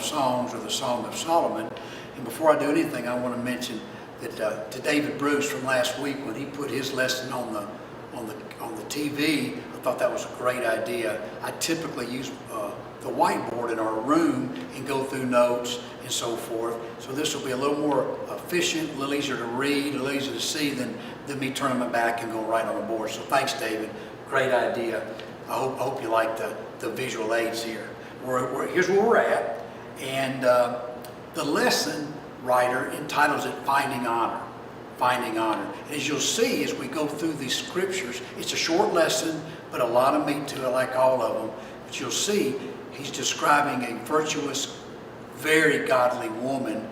of Songs or the Song of Solomon. And before I do anything, I want to mention that to David Bruce from last week, when he put his lesson on the TV, I thought that was a great idea. I typically use the whiteboard in our room and go through notes and so forth. So this will be a little more efficient, a little easier to read, a little easier to see than me turning my back and going right on the board. So thanks, David. Great idea. I hope you like the visual aids here. Here's where we're at. And the lesson writer entitles it Finding Honor. Finding Honor. And as you'll see as we go through these scriptures, it's a short lesson, but a lot of meat to it, like all of them. But you'll see he's describing a virtuous, very godly woman,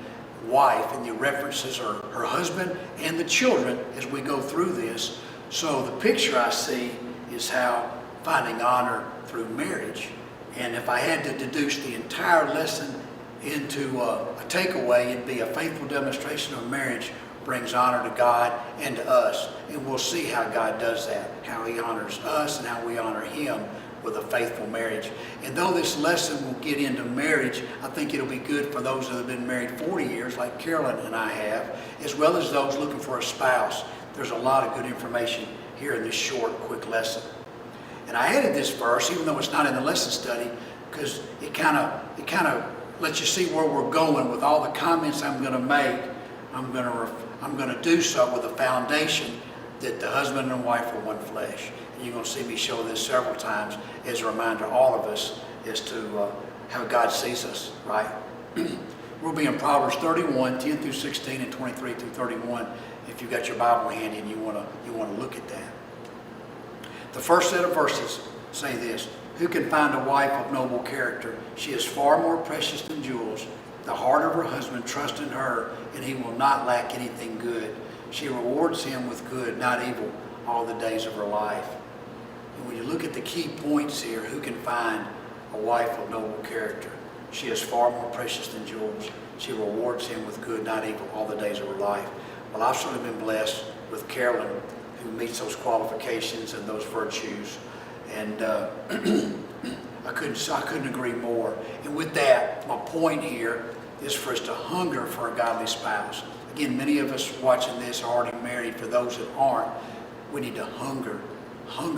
wife, and the references are her husband and the children as we go through this. So the picture I see is how finding honor through marriage. And if I had to deduce the entire lesson into a takeaway, it'd be a faithful demonstration of marriage brings honor to God and to us. And we'll see how God does that, how he honors us and how we honor him with a faithful marriage. And though this lesson will get into marriage, I think it'll be good for those that have been married 40 years, like Carolyn and I have, as well as those looking for a spouse. There's a lot of good information here in this short, quick lesson. And I added this verse, even though it's not in the lesson study, because it kind of lets you see where we're going with all the comments I'm going to make. I'm going to do so with a foundation that the husband and wife are one flesh. And you're going to see me show this several times as a reminder to all of us as to how God sees us, right? We'll be in Proverbs 31, 10 through 16, and 23 through 31. If you've got your Bible handy and you want to look at that. The first set of verses say this: who can find a wife of noble character? She is far more precious than jewels. The heart of her husband trusts in her, and he will not lack anything good. She rewards him with good, not evil, all the days of her life. And when you look at the key points here, who can find a wife of noble character? She is far more precious than jewels. She rewards him with good, not evil, all the days of her life. Well, I've certainly been blessed with Carolyn, who meets those qualifications and those virtues. And I couldn't agree more. And with that, my point here is for us to hunger for a godly spouse. Again, many of us watching this are already married. For those that aren't, we need to hunger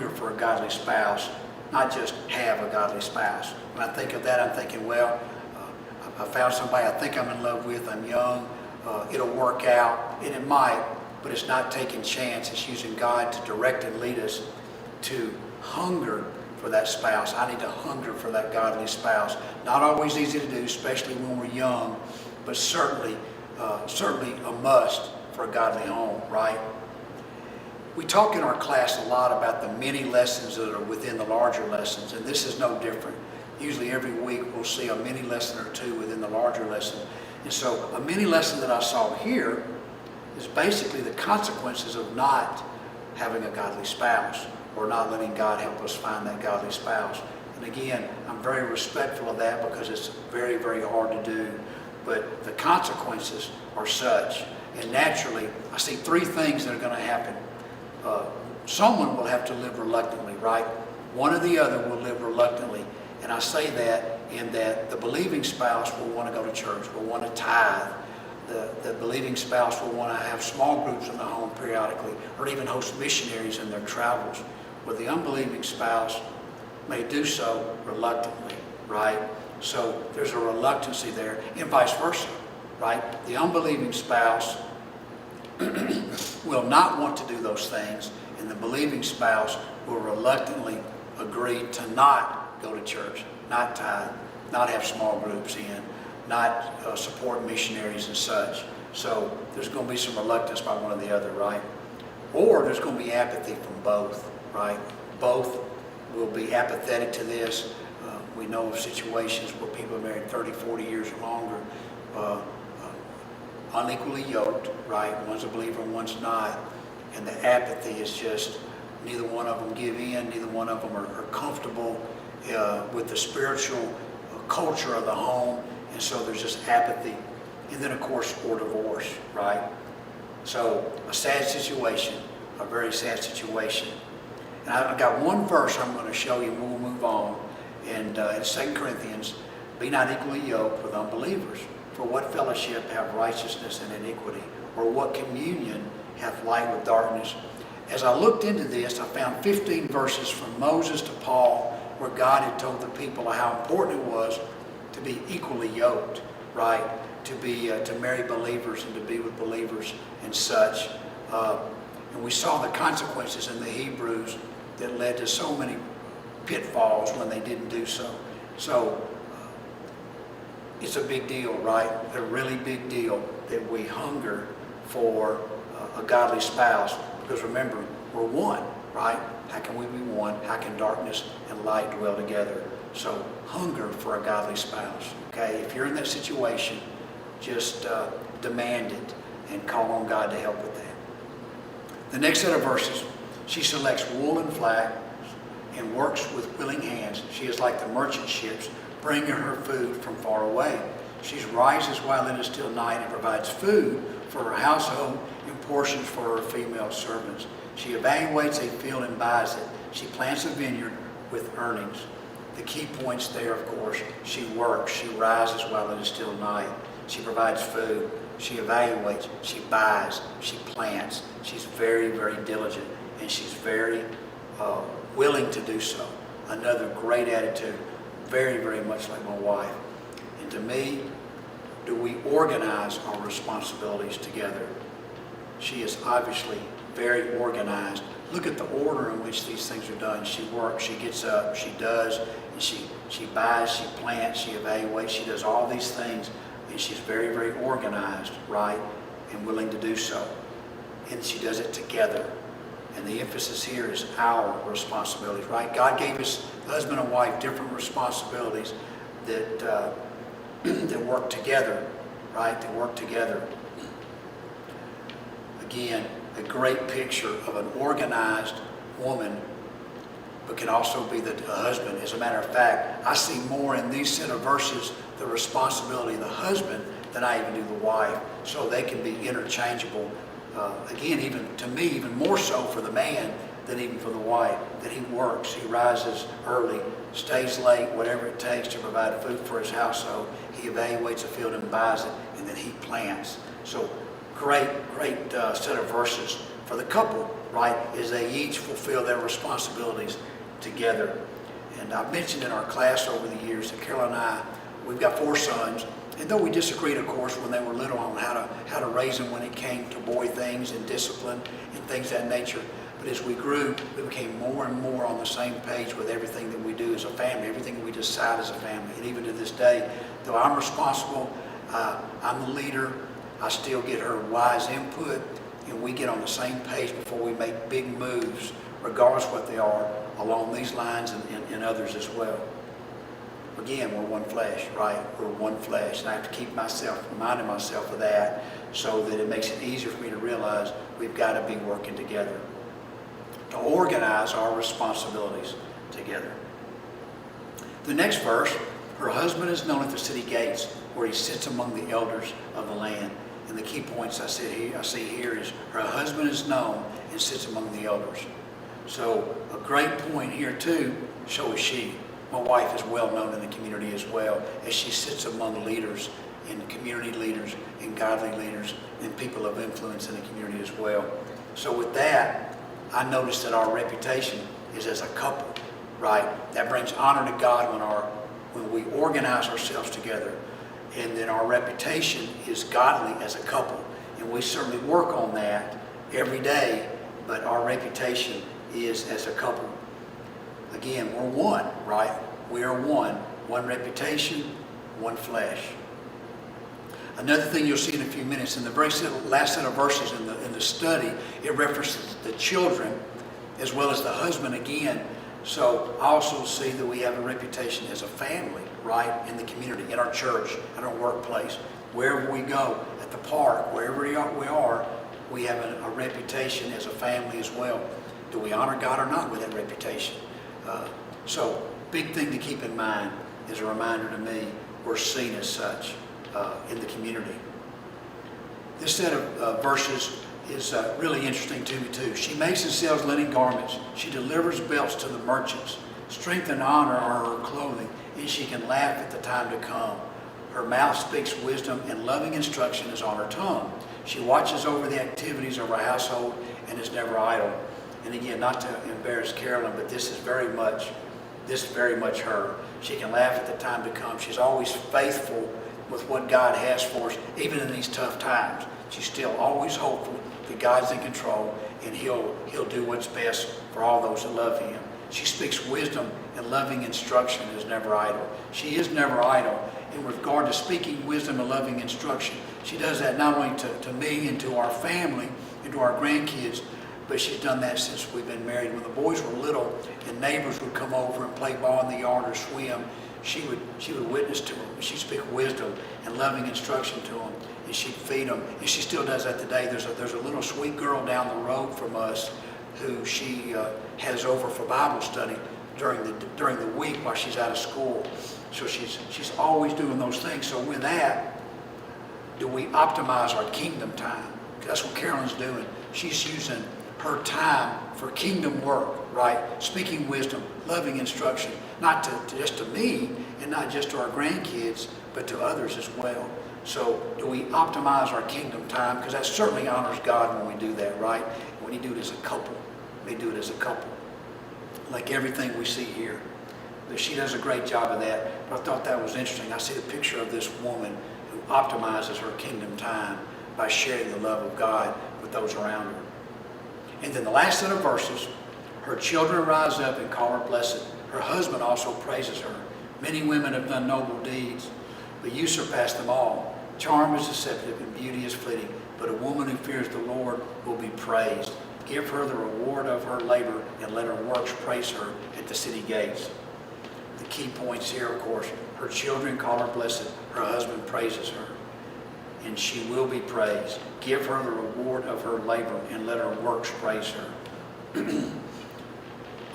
for a godly spouse, not just have a godly spouse. When I think of that, I'm thinking, well, I found somebody I think I'm in love with, I'm young, it'll work out, and it might, but it's not taking chance. It's using God to direct and lead us to hunger for that spouse. I need to hunger for that godly spouse. Not always easy to do, especially when we're young, but certainly a must for a godly home, right? We talk in our class a lot about the many lessons that are within the larger lessons, and this is no different. Usually every week we'll see a mini lesson or two within the larger lesson. And so a mini lesson that I saw here is basically the consequences of not having a godly spouse, or not letting God help us find that godly spouse. And again, I'm very respectful of that because it's very, very hard to do. But the consequences are such. And naturally, I see three things that are going to happen. Someone will have to live reluctantly, right? One or the other will live reluctantly. And I say that in that the believing spouse will want to go to church, will want to tithe. The believing spouse will want to have small groups in the home periodically, or even host missionaries in their travels. Where the unbelieving spouse may do so reluctantly, right? So there's a reluctancy there, and vice versa, right? The unbelieving spouse will not want to do those things, and the believing spouse will reluctantly agree to not go to church, not tithe, not have small groups in, not support missionaries and such. So there's going to be some reluctance by one or the other, right? Or there's going to be apathy from both, right? Both will be apathetic to this. We know of situations where people are married 30, 40 years or longer, unequally yoked, right? One's a believer and one's not. And the apathy is just, neither one of them give in, neither one of them are comfortable with the spiritual culture of the home. And so there's just apathy. And then, of course, or divorce, right? So a sad situation, a very sad situation. And I've got one verse I'm going to show you and we'll move on. And it's 2 Corinthians Be not equally yoked with unbelievers. For what fellowship have righteousness and iniquity? Or what communion hath light with darkness? As I looked into this, I found 15 verses from Moses to Paul where God had told the people how important it was to be equally yoked, right? To marry believers and to be with believers and such. And we saw the consequences in the Hebrews that led to so many pitfalls when they didn't do so. So it's a big deal, right? A really big deal that we hunger for a godly spouse. Because remember, we're one, right? How can we be one? How can darkness and light dwell together? So hunger for a godly spouse, okay? If you're in that situation, just demand it and call on God to help with that. The next set of verses, she selects wool and flax and works with willing hands. She is like the merchant ships, bringing her food from far away. She rises while it is still night and provides food for her household and portions for her female servants. She evaluates a field and buys it. She plants a vineyard with earnings. The key points there, of course, she works. She rises while it is still night. She provides food. She evaluates. She buys. She plants. She's very, very diligent, and she's very willing to do so. Another great attitude, very, very much like my wife. And to me, do we organize our responsibilities together? She is obviously very organized. Look at the order in which these things are done. She works, she gets up, she does, and she buys, she plants, she evaluates, she does all these things, and she's very, very organized, right, and willing to do so. And she does it together. And the emphasis here is our responsibilities, right? God gave us, husband and wife, different responsibilities that that work together, right? That work together. Again, a great picture of an organized woman, but can also be the husband. As a matter of fact, I see more in these set of verses the responsibility of the husband than I even do the wife. So they can be interchangeable. Again, even to me, even more so for the man than even for the wife, that he works, he rises early, stays late, whatever it takes to provide food for his household. He evaluates a field and buys it, and then he plants. So great set of verses for the couple, right, as they each fulfill their responsibilities together. And I've mentioned in our class over the years that Carol and I, we've got 4 sons, and though we disagreed, of course, when they were little on how to raise them when it came to boy things and discipline and things of that nature, but as we grew, we became more and more on the same page with everything that we do as a family, everything that we decide as a family. And even to this day, though I'm responsible, I'm the leader, I still get her wise input, and we get on the same page before we make big moves, regardless what they are, along these lines and others as well. Again, we're one flesh, right? We're one flesh, and I have to keep reminding myself of that so that it makes it easier for me to realize we've got to be working together to organize our responsibilities together. The next verse, her husband is known at the city gates where he sits among the elders of the land. And the key points I see here is her husband is known and sits among the elders. So a great point here too, so is she. My wife is well known in the community as well, as she sits among leaders and community leaders and godly leaders and people of influence in the community as well. So with that, I noticed that our reputation is as a couple, right? That brings honor to God when we organize ourselves together. And then our reputation is godly as a couple. And we certainly work on that every day, but our reputation is as a couple. Again, we're one, right? We are one. One reputation, one flesh. Another thing you'll see in a few minutes, in the very last set of verses in the study, it references the children as well as the husband again. So I also see that we have a reputation as a family, right, in the community, in our church, in our workplace, wherever we go, at the park, wherever we are, we have a reputation as a family as well. Do we honor God or not with that reputation? So big thing to keep in mind is a reminder to me, we're seen as such in the community. This set of verses is really interesting to me too. She makes and sells linen garments. She delivers belts to the merchants. Strength and honor are her clothing, and she can laugh at the time to come. Her mouth speaks wisdom, and loving instruction is on her tongue. She watches over the activities of her household and is never idle. And again, not to embarrass Carolyn, but this is very much her. She can laugh at the time to come. She's always faithful with what God has for us, even in these tough times. She's still always hopeful that God's in control, and He'll do what's best for all those that love Him. She speaks wisdom, and loving instruction is never idle. She is never idle. In regard to speaking wisdom and loving instruction, she does that not only to me and to our family and to our grandkids, but she's done that since we've been married. When the boys were little and neighbors would come over and play ball in the yard or swim, she would witness to them. She'd speak wisdom and loving instruction to them, and she'd feed them. And she still does that today. There's a little sweet girl down the road from us who she has over for Bible study during the week while she's out of school. So she's always doing those things. So with that, do we optimize our kingdom time? That's what Carolyn's doing. She's using her time for kingdom work, right? Speaking wisdom, loving instruction, not just to me and not just to our grandkids, but to others as well. So do we optimize our kingdom time? Because that certainly honors God when we do that, right? When you do it as a couple, we do it as a couple. Like everything we see here. But she does a great job of that. But I thought that was interesting. I see the picture of this woman who optimizes her kingdom time by sharing the love of God with those around her. And then the last set of verses, her children rise up and call her blessed. Her husband also praises her. Many women have done noble deeds, but you surpass them all. Charm is deceptive and beauty is fleeting, but a woman who fears the Lord will be praised. Give her the reward of her labor and let her works praise her at the city gates. The key points here, of course, her children call her blessed. Her husband praises her, and she will be praised. Give her the reward of her labor and let her works praise her.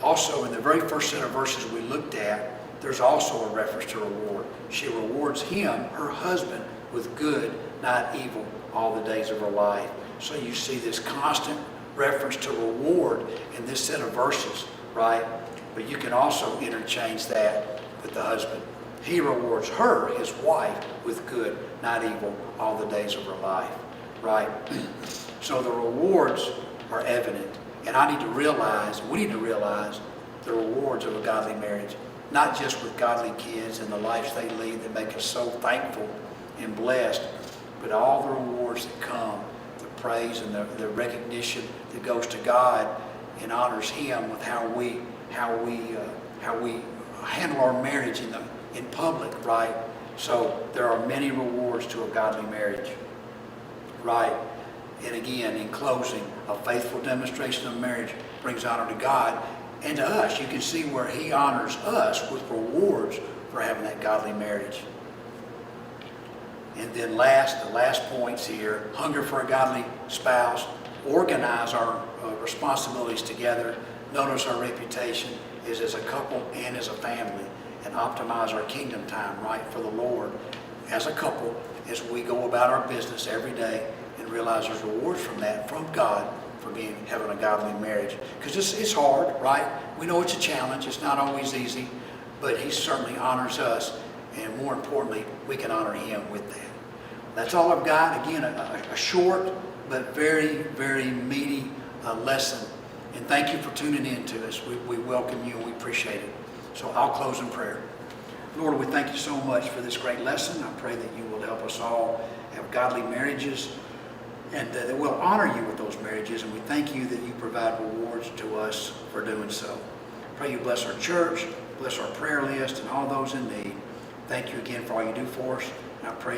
Also, in the very first set of verses we looked at, there's also a reference to reward. She rewards him, her husband, with good, not evil, all the days of her life. So you see this constant reference to reward in this set of verses, right? But you can also interchange that with the husband. He rewards her, his wife, with good, not evil, all the days of her life, right? So the rewards are evident. And I need to realize, we need to realize the rewards of a godly marriage, not just with godly kids and the lives they lead that make us so thankful and blessed, but all the rewards that come, the praise and the recognition that goes to God and honors Him with how we handle our marriage in public, right? So there are many rewards to a godly marriage, right? And again, in closing, a faithful demonstration of marriage brings honor to God and to us. You can see where He honors us with rewards for having that godly marriage. And then the last points here, hunger for a godly spouse, organize our responsibilities together, notice our reputation is as a couple and as a family, and optimize our kingdom time, right, for the Lord as a couple as we go about our business every day and realize there's rewards from that, from God, for having a godly marriage. Because it's hard, right? We know it's a challenge. It's not always easy, but He certainly honors us, and more importantly, we can honor Him with that. That's all I've got. Again, a short but very, very meaty lesson. And thank you for tuning in to us. We welcome you and we appreciate it. So I'll close in prayer. Lord, we thank you so much for this great lesson. I pray that you will help us all have godly marriages and that we'll honor you with those marriages. And we thank you that you provide rewards to us for doing so. Pray you bless our church, bless our prayer list and all those in need. Thank you again for all you do for us. And I pray